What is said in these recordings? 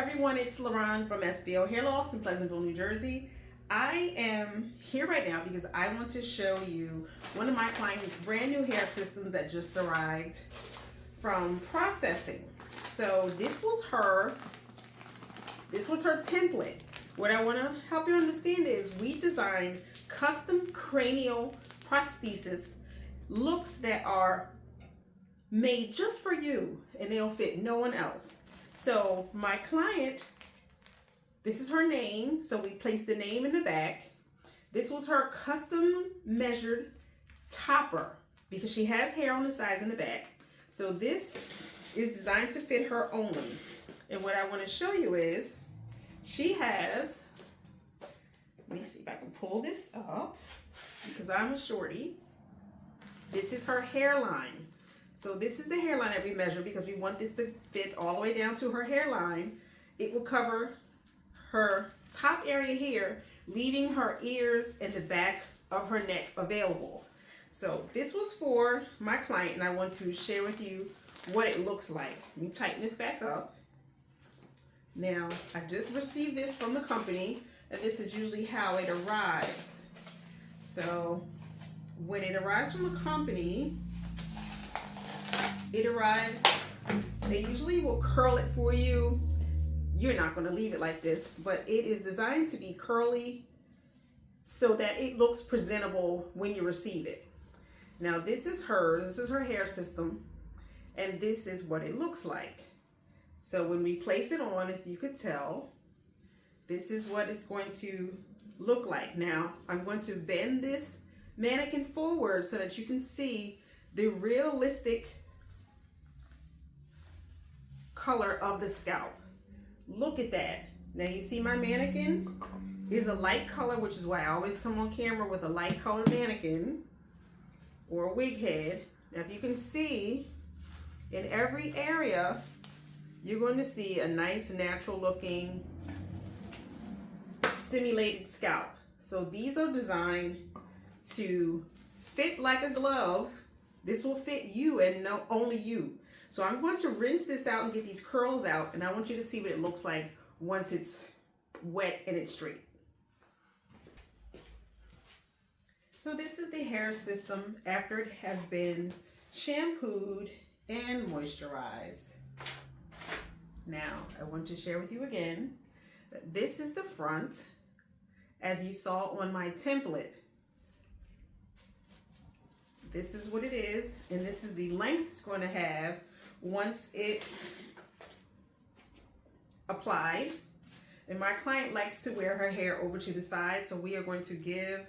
everyone, it's Lauren from SBO Hair Loss in Pleasantville, New Jersey. I am here right now because I want to show you one of my clients' brand new hair systems that just arrived from processing. So this was her template. What I want to help you understand is we designed custom cranial prosthesis looks that are made just for you and they'll fit no one else. So my client, this is her name, so we placed the name in the back. This was her custom measured topper because she has hair on the sides and the back. So this is designed to fit her only. And what I want to show you is she has, let me see if I can pull this up because I'm a shorty. This is her hairline. So this is the hairline that we measure because we want this to fit all the way down to her hairline. It will cover her top area here, leaving her ears and the back of her neck available. So this was for my client and I want to share with you what it looks like. Let me tighten this back up. Now, I just received this from the company and this is usually how it arrives. So when it arrives from a company, it arrives, they usually will curl it for you. You're not going to leave it like this, but it is designed to be curly so that it looks presentable when you receive it. Now this is hers, this is her hair system, and this is what it looks like. So when we place it on, if you could tell, this is what it's going to look like. Now I'm going to bend this mannequin forward so that you can see the realistic color of the scalp. Look at that. Now you see my mannequin is a light color, which is why I always come on camera with a light colored mannequin or a wig head. Now if you can see, in every area you're going to see a nice natural looking simulated scalp. So these are designed to fit like a glove. This will fit you and no, only you. So I'm going to rinse this out and get these curls out, and I want you to see what it looks like once it's wet and it's straight. So this is the hair system after it has been shampooed and moisturized. Now, I want to share with you again that this is the front, as you saw on my template. This is what it is, and this is the length it's going to have once it's applied. And my client likes to wear her hair over to the side, so we are going to give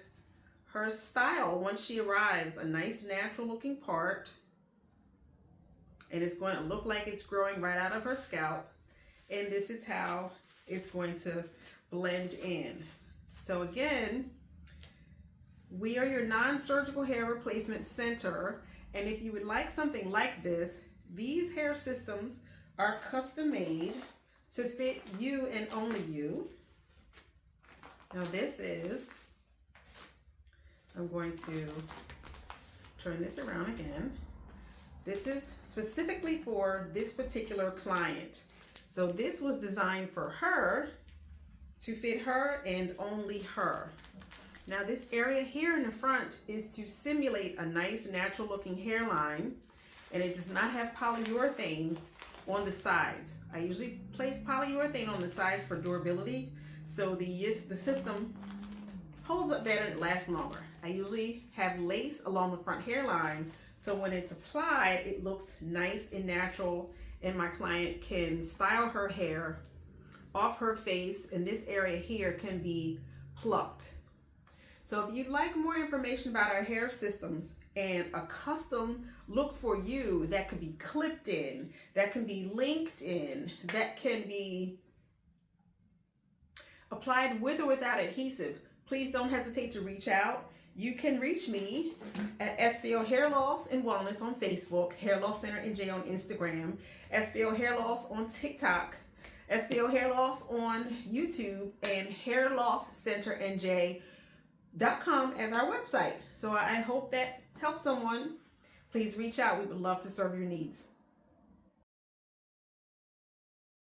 her style once she arrives, a nice natural looking part, and it's going to look like it's growing right out of her scalp. And this is how it's going to blend in. So again, we are your non-surgical hair replacement center, and if you would like something like this, these hair systems are custom made to fit you and only you. Now this is, I'm going to turn this around again. This is specifically for this particular client. So this was designed for her to fit her and only her. Now this area here in the front is to simulate a nice natural looking hairline, and it does not have polyurethane on the sides. I usually place polyurethane on the sides for durability, so the system holds up better and it lasts longer. I usually have lace along the front hairline, so when it's applied, it looks nice and natural, and my client can style her hair off her face, and this area here can be plucked. So if you'd like more information about our hair systems and a custom look for you that could be clipped in, that can be linked in, that can be applied with or without adhesive, please don't hesitate to reach out. You can reach me at SBO Hair Loss and Wellness on Facebook, Hair Loss Center NJ on Instagram, SBO Hair Loss on TikTok, SBO Hair Loss on YouTube, and Hair Loss Center NJ.com as our website. So I hope that helps someone. Please reach out. We would love to serve your needs.